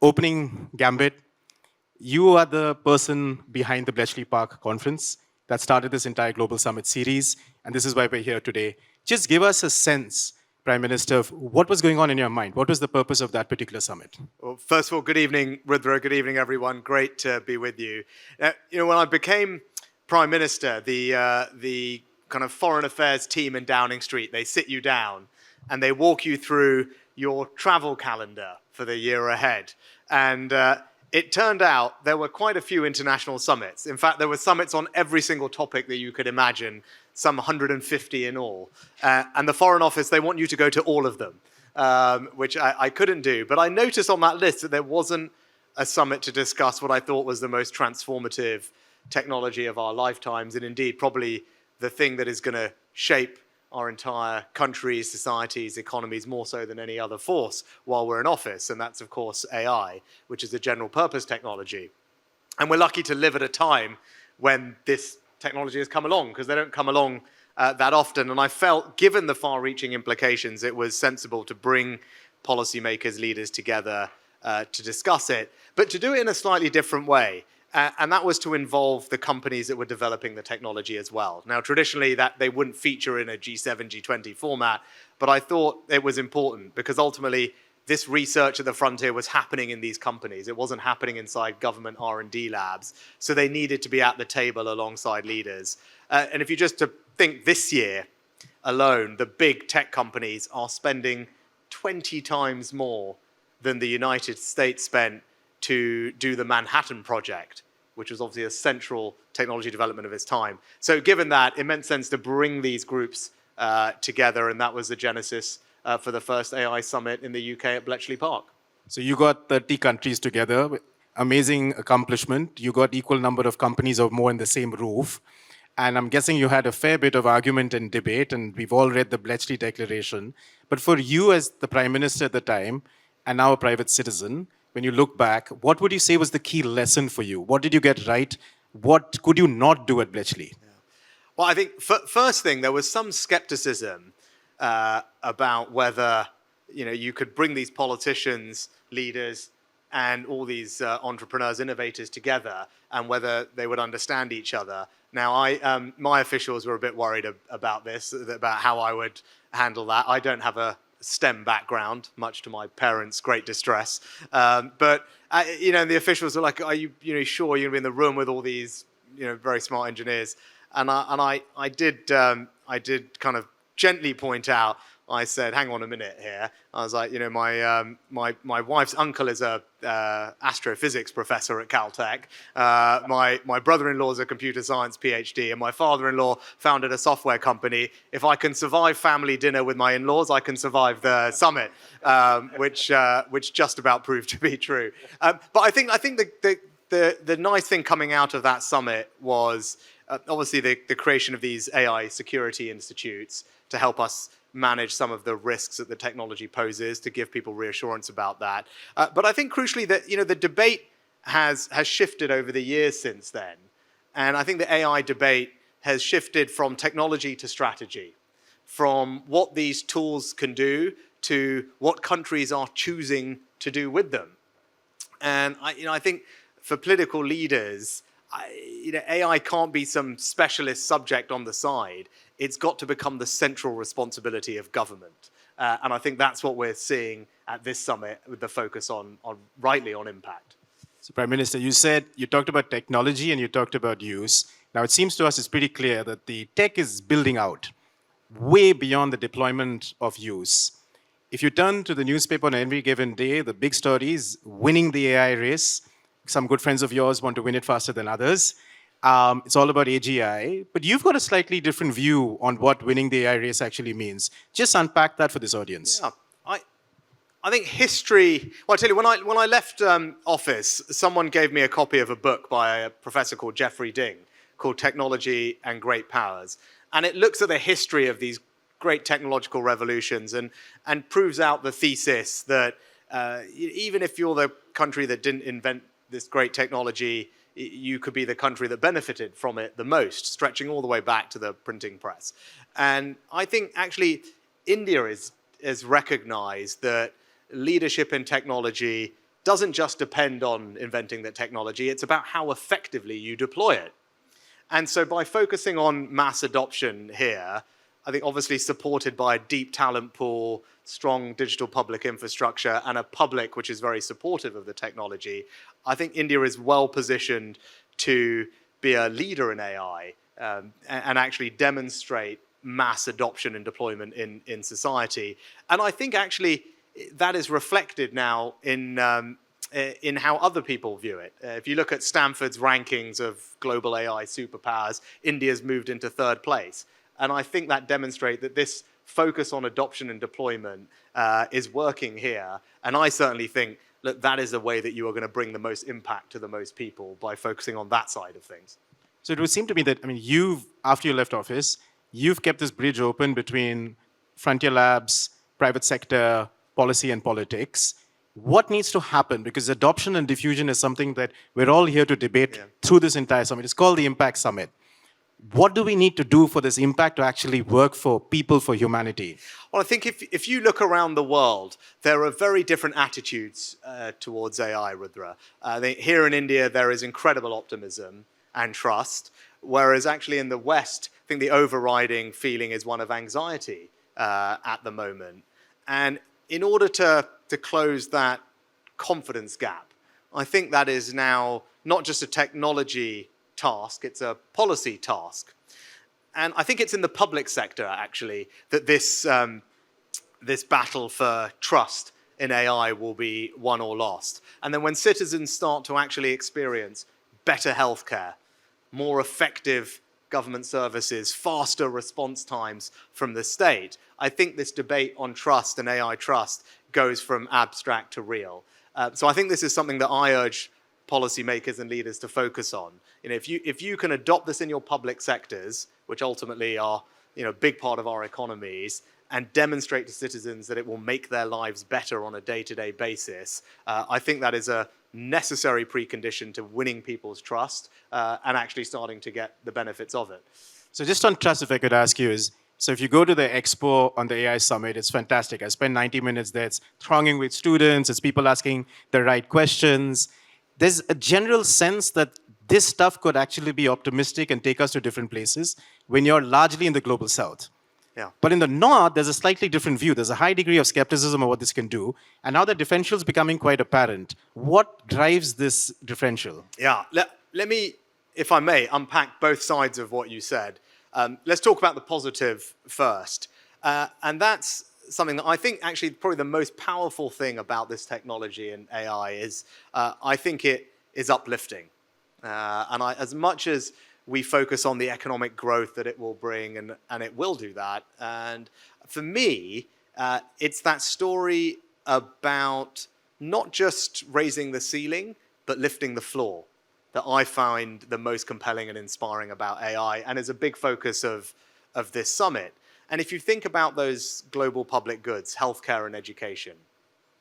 opening gambit, you are the person behind the Bletchley Park conference that started this entire Global Summit series, and this is why we're here today. Just give us a sense, Prime Minister, of what was going on in your mind. What was the purpose of that particular summit? Well, first of all, good evening, Rudra. Good evening, everyone. Great to be with you. When I became Prime Minister, the kind of foreign affairs team in Downing Street, they sit you down and they walk you through your travel calendar for the year ahead. And it turned out there were quite a few international summits. In fact, there were summits on every single topic that you could imagine, some 150 in all. And the Foreign Office, they want you to go to all of them, which I couldn't do. But I noticed on that list that there wasn't a summit to discuss what I thought was the most transformative technology of our lifetimes, and indeed probably the thing that is going to shape our entire countries, societies, economies more so than any other force while we're in office. And that's, of course, AI, which is a general purpose technology. And we're lucky to live at a time when this technology has come along, because they don't come along that often. And I felt, given the far-reaching implications, it was sensible to bring policymakers, leaders together to discuss it, but to do it in a slightly different way. And that was to involve the companies that were developing the technology as well. Now, traditionally, that they wouldn't feature in a G7, G20 format, but I thought it was important because ultimately this research at the frontier was happening in these companies. It wasn't happening inside government R&D labs. So they needed to be at the table alongside leaders. And if you just to think this year alone, the big tech companies are spending 20 times more than the United States spent to do the Manhattan Project, which was obviously a central technology development of its time. So given that, it made sense to bring these groups together, and that was the genesis for the first AI summit in the UK at Bletchley Park. So you got 30 countries together. Amazing accomplishment. You got equal number of companies or more in the same roof. And I'm guessing you had a fair bit of argument and debate, and we've all read the Bletchley Declaration. But for you as the Prime Minister at the time, and now a private citizen, when you look back, what would you say was the key lesson for you? What did you get right? What could you not do at Bletchley? Yeah. Well, I think first thing, there was some skepticism about whether you could bring these politicians, leaders, and all these entrepreneurs, innovators together, and whether they would understand each other. Now, my officials were a bit worried about this, about how I would handle that. I don't have a STEM background, much to my parents' great distress. But the officials are like, "Are you sure you're going to be in the room with all these very smart engineers?" And I did kind of gently point out. I said, "Hang on a minute here." I was like, my wife's uncle is a astrophysics professor at Caltech. My brother-in-law is a computer science PhD, and my father-in-law founded a software company. If I can survive family dinner with my in-laws, I can survive the summit, which just about proved to be true. But I think the nice thing coming out of that summit was obviously the creation of these AI security institutes to help us manage some of the risks that the technology poses, to give people reassurance about that. But I think crucially that the debate has shifted over the years since then. And I think the AI debate has shifted from technology to strategy, from what these tools can do to what countries are choosing to do with them. And I think for political leaders, AI can't be some specialist subject on the side. It's got to become the central responsibility of government. And I think that's what we're seeing at this summit, with the focus rightly on impact. So, Prime Minister, you talked about technology and you talked about use. Now, it seems to us it's pretty clear that the tech is building out way beyond the deployment of use. If you turn to the newspaper on every given day, the big story is winning the AI race. Some good friends of yours want to win it faster than others. It's all about AGI, but you've got a slightly different view on what winning the AI race actually means. Just unpack that for this audience. Yeah, I think history. Well, I tell you, when I left office, someone gave me a copy of a book by a professor called Jeffrey Ding called "Technology and Great Powers," and it looks at the history of these great technological revolutions and proves out the thesis that even if you're the country that didn't invent this great technology, you could be the country that benefited from it the most, stretching all the way back to the printing press. And I think actually India has recognized that leadership in technology doesn't just depend on inventing the technology, it's about how effectively you deploy it. And so by focusing on mass adoption here, I think obviously supported by a deep talent pool, strong digital public infrastructure, and a public which is very supportive of the technology, I think India is well positioned to be a leader in AI and actually demonstrate mass adoption and deployment in society. And I think actually that is reflected now in how other people view it. If you look at Stanford's rankings of global AI superpowers, India's moved into third place. And I think that demonstrates that this focus on adoption and deployment is working here. And I certainly think that that is a way that you are going to bring the most impact to the most people by focusing on that side of things. So it would seem to me that, I mean, after you left office, you've kept this bridge open between frontier labs, private sector, policy and politics. What needs to happen? Because adoption and diffusion is something that we're all here to debate through this entire summit. It's called the Impact Summit. What do we need to do for this impact to actually work for people, for humanity? Well, I think if you look around the world, there are very different attitudes towards AI, Rudra. Here in India, there is incredible optimism and trust, whereas actually in the West, I think the overriding feeling is one of anxiety at the moment. And in order to close that confidence gap, I think that is now not just a technology task, it's a policy task. And I think it's in the public sector, actually, that this battle for trust in AI will be won or lost. And then when citizens start to actually experience better healthcare, more effective government services, faster response times from the state, I think this debate on trust and AI trust goes from abstract to real. So I think this is something that I urge policymakers and leaders to focus on. If you can adopt this in your public sectors, which ultimately are a big part of our economies, and demonstrate to citizens that it will make their lives better on a day-to-day basis, I think that is a necessary precondition to winning people's trust and actually starting to get the benefits of it. So just on trust, if I could ask you is, so if you go to the expo on the AI summit, it's fantastic. I spent 90 minutes there. It's thronging with students. It's people asking the right questions. There's a general sense that this stuff could actually be optimistic and take us to different places when you're largely in the global south. Yeah. But in the north, there's a slightly different view. There's a high degree of skepticism of what this can do. And now the differential is becoming quite apparent. What drives this differential? Yeah. Let me, if I may, unpack both sides of what you said. Let's talk about the positive first. And that's something that I think actually probably the most powerful thing about this technology and AI is I think it is uplifting. As much as we focus on the economic growth that it will bring, and it will do that. And for me, it's that story about not just raising the ceiling, but lifting the floor that I find the most compelling and inspiring about AI, and is a big focus of this summit. And if you think about those global public goods, healthcare and education,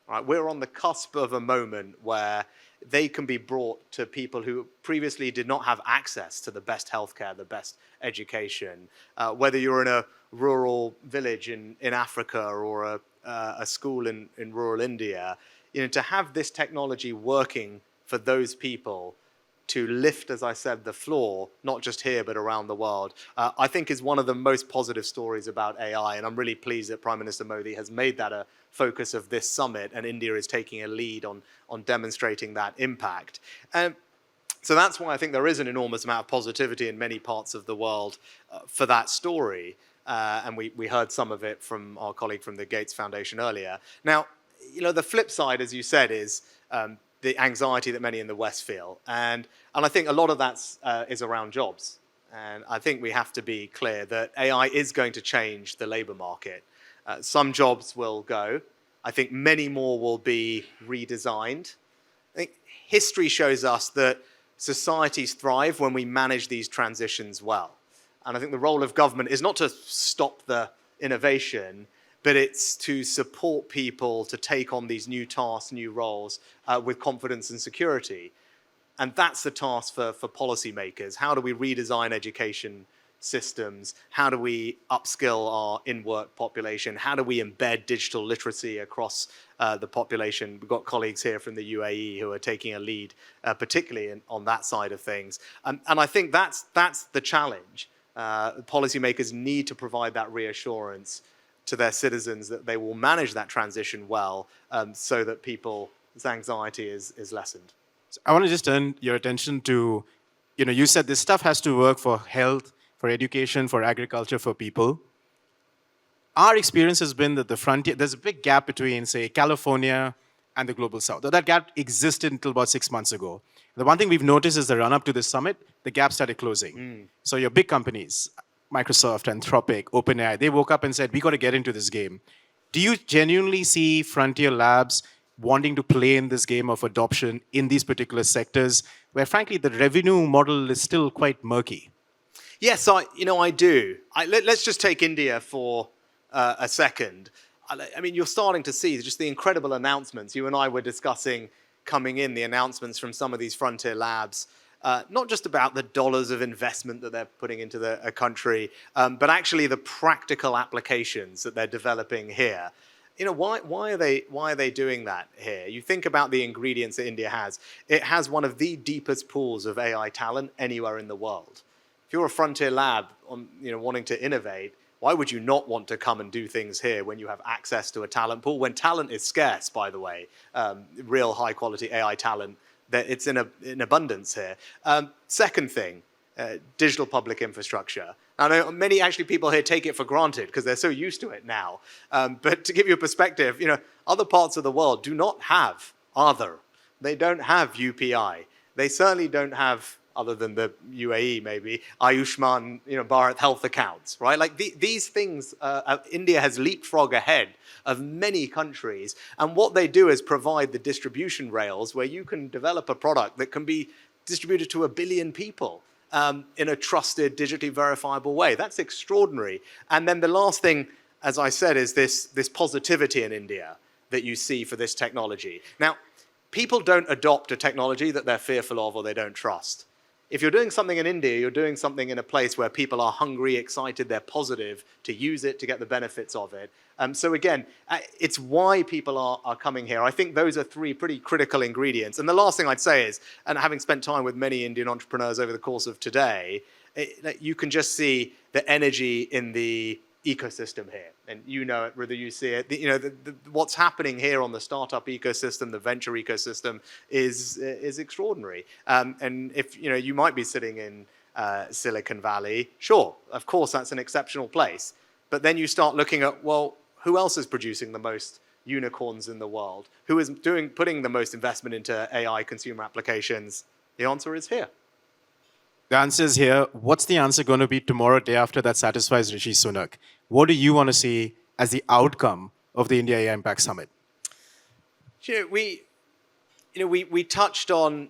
right, we're on the cusp of a moment where they can be brought to people who previously did not have access to the best healthcare, the best education. Whether you're in a rural village in Africa or a school in rural India, to have this technology working for those people to lift, as I said, the floor, not just here, but around the world, I think is one of the most positive stories about AI. And I'm really pleased that Prime Minister Modi has made that a focus of this summit, and India is taking a lead on demonstrating that impact. So that's why I think there is an enormous amount of positivity in many parts of the world for that story. And we heard some of it from our colleague from the Gates Foundation earlier. Now, the flip side, as you said, is the anxiety that many in the West feel. And I think a lot of that is around jobs. And I think we have to be clear that AI is going to change the labor market. Some jobs will go. I think many more will be redesigned. I think history shows us that societies thrive when we manage these transitions well. And I think the role of government is not to stop the innovation, but it's to support people to take on these new tasks, new roles with confidence and security. And that's the task for policymakers. How do we redesign education systems? How do we upskill our in-work population? How do we embed digital literacy across the population? We've got colleagues here from the UAE who are taking a lead, particularly on that side of things. And I think that's the challenge. Policymakers need to provide that reassurance to their citizens that they will manage that transition well, so that people's anxiety is lessened. So I want to just turn your attention to, you said this stuff has to work for health, for education, for agriculture, for people. Our experience has been that the frontier, there's a big gap between, say, California and the global south. That gap existed until about 6 months ago. The one thing we've noticed is the run up to this summit, the gap started closing. So your big companies, Microsoft, Anthropic, OpenAI, they woke up and said, we got to get into this game. Do you genuinely see frontier labs wanting to play in this game of adoption in these particular sectors where, frankly, the revenue model is still quite murky? Yes, I do. Let's just take India for a second. I mean, you're starting to see just the incredible announcements. You and I were discussing coming in the announcements from some of these frontier labs, not just about the dollars of investment that they're putting into a country, but actually the practical applications that they're developing here. Why are they doing that here? You think about the ingredients that India has. It has one of the deepest pools of AI talent anywhere in the world. If you're a frontier lab wanting to innovate, why would you not want to come and do things here when you have access to a talent pool? When talent is scarce, by the way, real high quality AI talent, that it's in abundance here. Second thing, digital public infrastructure. I know many actually people here take it for granted because they're so used to it now. But to give you a perspective, other parts of the world do not have Aadhaar. They don't have UPI. They certainly don't have, other than the UAE maybe, Ayushman, Bharat health accounts, right? Like these things, India has leapfrog ahead of many countries. And what they do is provide the distribution rails where you can develop a product that can be distributed to 1 billion people in a trusted, digitally verifiable way. That's extraordinary. And then the last thing, as I said, is this positivity in India that you see for this technology. Now, people don't adopt a technology that they're fearful of or they don't trust. If you're doing something in India, you're doing something in a place where people are hungry, excited, they're positive to use it, to get the benefits of it. So again, it's why people are coming here. I think those are 3 pretty critical ingredients. And the last thing I'd say is, and having spent time with many Indian entrepreneurs over the course of today, you can just see the energy in the ecosystem here. And it, Rudra, you see it. What's happening here on the startup ecosystem, the venture ecosystem is extraordinary. And if you might be sitting in Silicon Valley, sure, of course that's an exceptional place. But then you start looking at, well, who else is producing the most unicorns in the world? Who is putting the most investment into AI consumer applications? The answer is here. The answer is here. What's the answer going to be tomorrow, day after, that satisfies Rishi Sunak? What do you want to see as the outcome of the India AI Impact Summit? We touched on.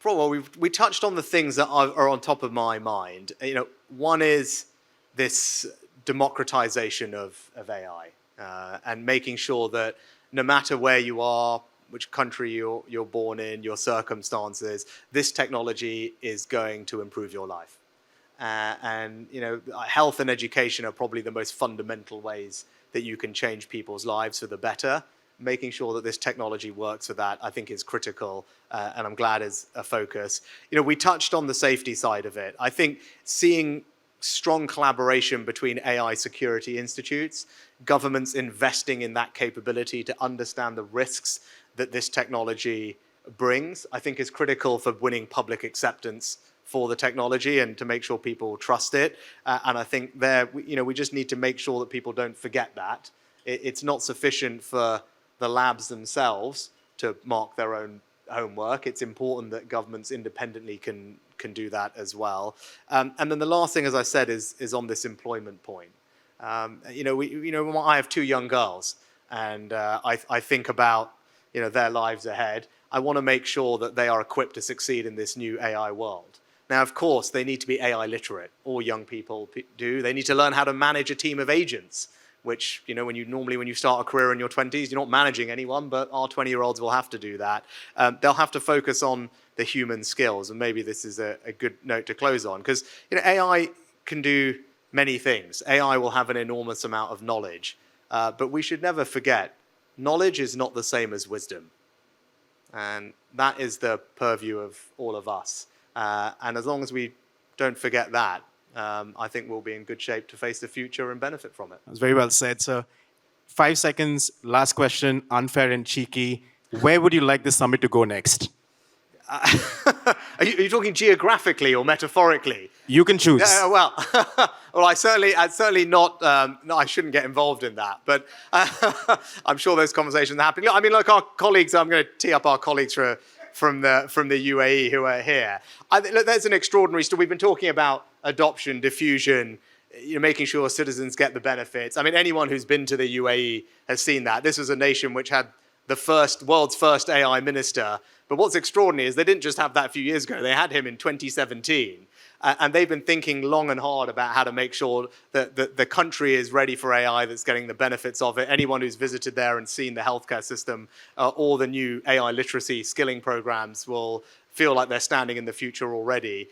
Well, we touched on the things that are on top of my mind. One is this democratization of AI and making sure that no matter where you are, which country you're born in, your circumstances, this technology is going to improve your life. And health and education are probably the most fundamental ways that you can change people's lives for the better. Making sure that this technology works for that, I think, is critical, and I'm glad is a focus. We touched on the safety side of it. I think seeing strong collaboration between AI security institutes, governments investing in that capability to understand the risks that this technology brings, I think is critical for winning public acceptance for the technology and to make sure people trust it. And I think we just need to make sure that people don't forget that. It's not sufficient for the labs themselves to mark their own homework. It's important that governments independently can do that as well. And then the last thing, as I said, is on this employment point. I have 2 young girls, and I think about their lives ahead. I want to make sure that they are equipped to succeed in this new AI world. Now, of course, they need to be AI literate. All young people do. They need to learn how to manage a team of agents which, when you start a career in your 20s, you're not managing anyone, but our 20-year-olds will have to do that. They'll have to focus on the human skills, and maybe this is a good note to close on, because AI can do many things. AI will have an enormous amount of knowledge, but we should never forget, knowledge is not the same as wisdom. And that is the purview of all of us. And as long as we don't forget that, I think we'll be in good shape to face the future and benefit from it. That's very well said, sir. 5 seconds, last question, unfair and cheeky. Where would you like the summit to go next? Are you talking geographically or metaphorically? You can choose. Well, I certainly not. No, I shouldn't get involved in that. But I'm sure those conversations are happening. I mean, look, our colleagues. I'm going to tee up our colleagues from the UAE who are here. Look, there's an extraordinary story. We've been talking about adoption, diffusion, making sure citizens get the benefits. I mean, anyone who's been to the UAE has seen that. This was a nation which had the world's first AI minister. But what's extraordinary is they didn't just have that a few years ago. They had him in 2017. And they've been thinking long and hard about how to make sure that the country is ready for AI, that's getting the benefits of it. Anyone who's visited there and seen the healthcare system or the new AI literacy skilling programs will feel like they're standing in the future already.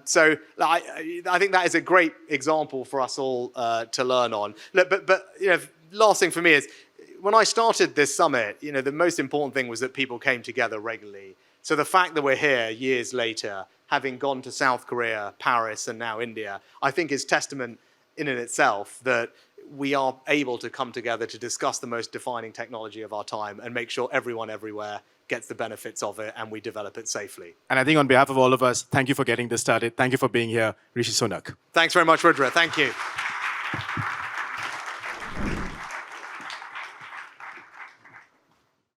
So I think that is a great example for us all to learn on. But last thing for me is, when I started this summit, the most important thing was that people came together regularly. So the fact that we're here years later, having gone to South Korea, Paris, and now India, I think is testament in and itself that we are able to come together to discuss the most defining technology of our time and make sure everyone everywhere gets the benefits of it and we develop it safely. And I think on behalf of all of us, thank you for getting this started. Thank you for being here, Rishi Sunak. Thanks very much, Rudra. Thank you.